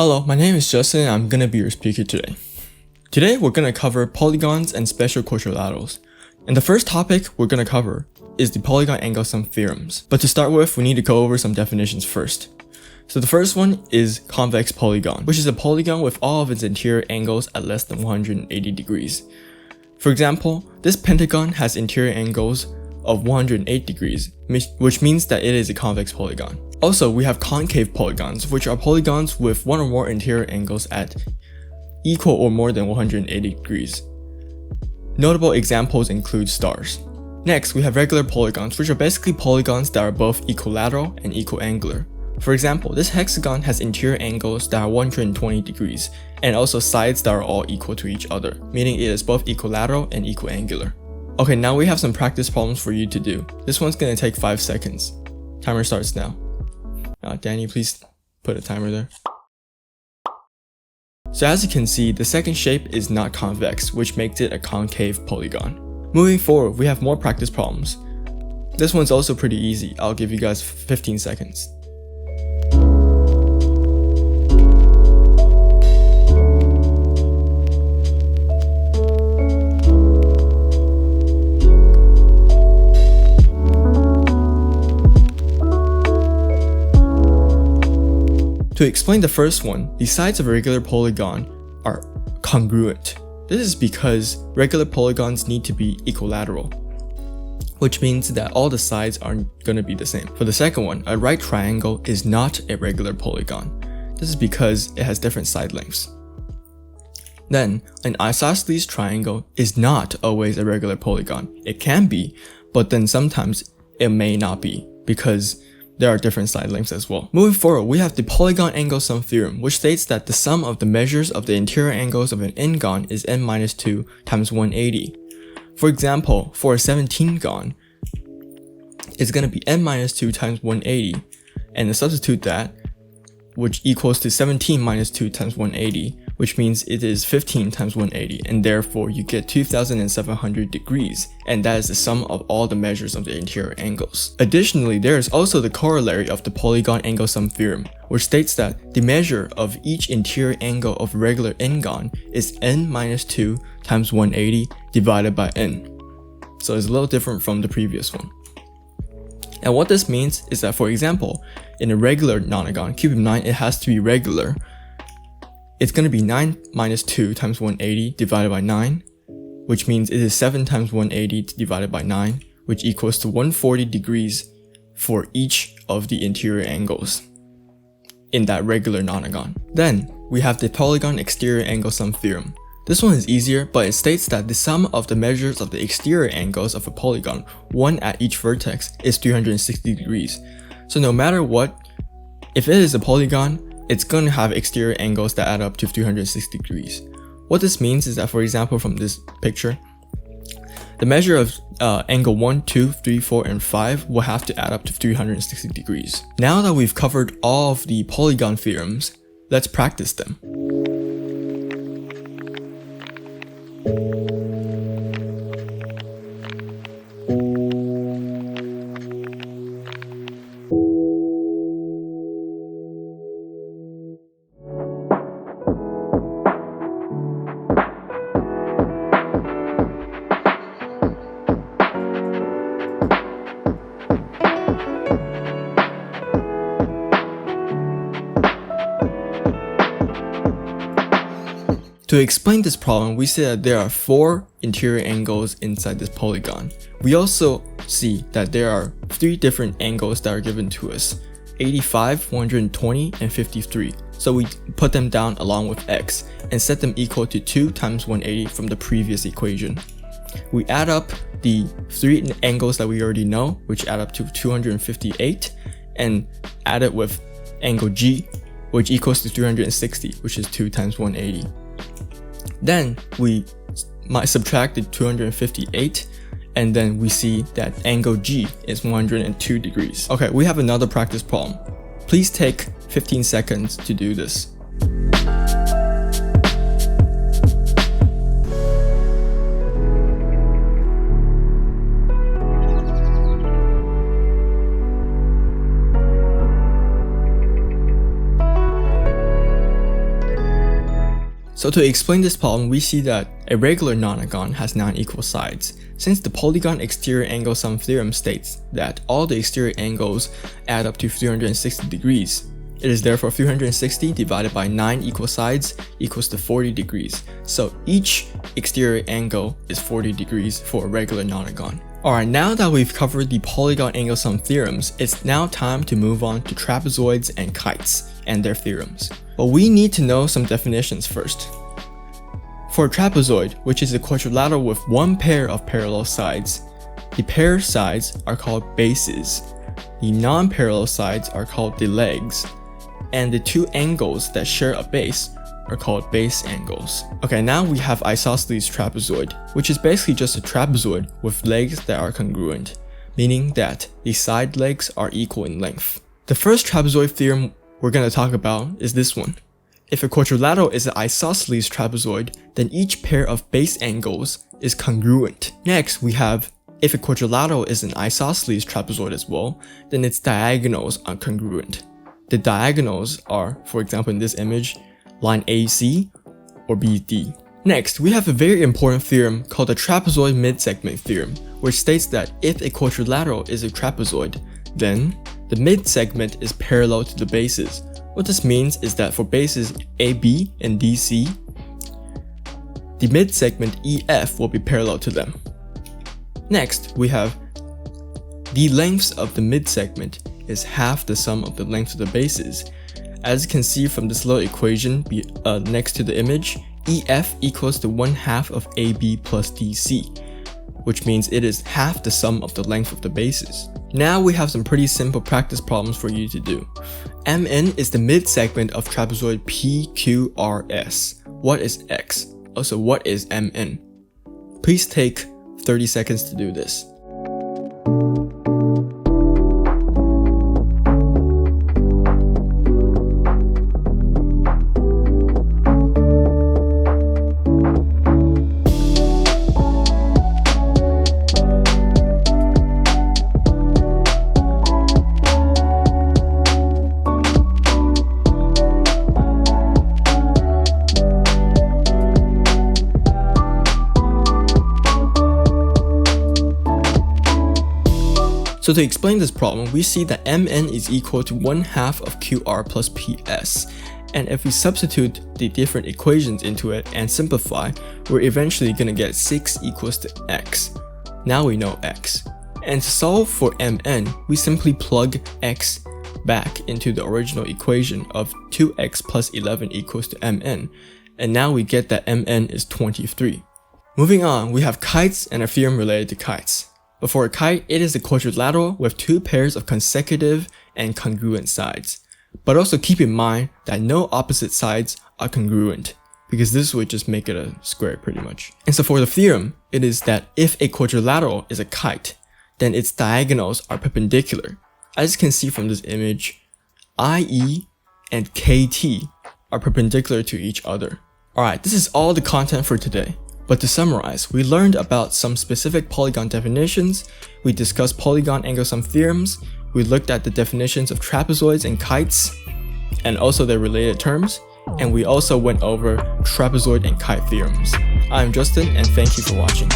Hello, my name is Justin and I'm gonna be your speaker today. Today we're gonna cover polygons and special quadrilaterals. And the first topic we're gonna cover is the polygon angle sum theorems. But to start with, we need to go over some definitions first. So the first one is convex polygon, which is a polygon with all of its interior angles at less than 180 degrees. For example, this pentagon has interior angles of 108 degrees, which means that it is a convex polygon. Also, we have concave polygons, which are polygons with one or more interior angles at equal or more than 180 degrees. Notable examples include stars. Next, we have regular polygons, which are basically polygons that are both equilateral and equiangular. For example, this hexagon has interior angles that are 120 degrees, and also sides that are all equal to each other, meaning it is both equilateral and equiangular. Okay, now we have some practice problems for you to do. This one's gonna take 5 seconds. Timer starts now. Danny, please put a timer there. So as you can see, the second shape is not convex, which makes it a concave polygon. Moving forward, we have more practice problems. This one's also pretty easy. I'll give you guys 15 seconds. To explain the first one, the sides of a regular polygon are congruent. This is because regular polygons need to be equilateral, which means that all the sides are going to be the same. For the second one, a right triangle is not a regular polygon. This is because it has different side lengths. Then, an isosceles triangle is not always a regular polygon. It can be, but then sometimes it may not be, because there are different side lengths as well. Moving forward, we have the polygon angle sum theorem, which states that the sum of the measures of the interior angles of an n-gon is n-2 times 180. For example, for a 17-gon, it's going to be n-2 times 180, and substitute that, which equals to 17 minus 2 times 180, which means it is 15 times 180, and therefore you get 2700 degrees, and that is the sum of all the measures of the interior angles. Additionally, there is also the corollary of the polygon angle sum theorem, which states that the measure of each interior angle of regular n-gon is n-2 times 180 divided by n. So it's a little different from the previous one. And what this means is that, for example, in a regular nonagon, cube of 9, it has to be regular. It's going to be 9 minus 2 times 180 divided by 9, which means it is 7 times 180 divided by 9, which equals to 140 degrees for each of the interior angles in that regular nonagon. Then, we have the polygon exterior angle sum theorem. This one is easier, but it states that the sum of the measures of the exterior angles of a polygon, one at each vertex, is 360 degrees. So no matter what, if it is a polygon, it's going to have exterior angles that add up to 360 degrees. What this means is that, for example, from this picture, the measure of angle 1, 2, 3, 4, and 5 will have to add up to 360 degrees. Now that we've covered all of the polygon theorems, let's practice them. To explain this problem, we see that there are 4 interior angles inside this polygon. We also see that there are 3 different angles that are given to us, 85, 120, and 53. So we put them down along with x and set them equal to 2 times 180 from the previous equation. We add up the 3 angles that we already know, which add up to 258, and add it with angle G, which equals to 360, which is 2 times 180. Then we might subtract the 258, and then we see that angle G is 102 degrees. Okay, we have another practice problem. Please take 15 seconds to do this. So to explain this problem, we see that a regular nonagon has 9 equal sides. Since the Polygon exterior angle sum theorem states that all the exterior angles add up to 360 degrees, it is therefore 360 divided by 9 equal sides equals to 40 degrees. So each exterior angle is 40 degrees for a regular nonagon. Alright, now that we've covered the Polygon angle sum theorems, it's now time to move on to trapezoids and kites and their theorems. But we need to know some definitions first. For a trapezoid, which is a quadrilateral with one pair of parallel sides, the paired sides are called bases, the non-parallel sides are called the legs, and the two angles that share a base are called base angles. Okay, now we have isosceles trapezoid, which is basically just a trapezoid with legs that are congruent, meaning that the side legs are equal in length. The first trapezoid theorem we're going to talk about is this one. If a quadrilateral is an isosceles trapezoid, then each pair of base angles is congruent. Next, we have if a quadrilateral is an isosceles trapezoid as well, then its diagonals are congruent. The diagonals are, for example in this image, line AC or BD. Next, we have a very important theorem called the trapezoid midsegment theorem, which states that if a quadrilateral is a trapezoid, then the midsegment is parallel to the bases. What this means is that for bases AB and DC, the midsegment EF will be parallel to them. Next, we have the lengths of the midsegment is half the sum of the length of the bases. As you can see from this little equation next to the image, EF equals to 1/2 of AB plus DC, which means it is half the sum of the length of the bases. Now we have some pretty simple practice problems for you to do. MN is the midsegment of trapezoid PQRS. What is X? Also, what is MN? Please take 30 seconds to do this. So to explain this problem, we see that MN is equal to 1/2 of QR plus PS. And if we substitute the different equations into it and simplify, we're eventually going to get 6 equals to X. Now we know X. And to solve for MN, we simply plug X back into the original equation of 2X plus 11 equals to MN. And now we get that MN is 23. Moving on, we have kites and a theorem related to kites. But for a kite, it is a quadrilateral with 2 pairs of consecutive and congruent sides. But also keep in mind that no opposite sides are congruent, because this would just make it a square pretty much. And so for the theorem, it is that if a quadrilateral is a kite, then its diagonals are perpendicular. As you can see from this image, IE and KT are perpendicular to each other. Alright, this is all the content for today. But to summarize, we learned about some specific polygon definitions, we discussed polygon angle sum theorems, we looked at the definitions of trapezoids and kites, and also their related terms, and we also went over trapezoid and kite theorems. I'm Justin, and thank you for watching.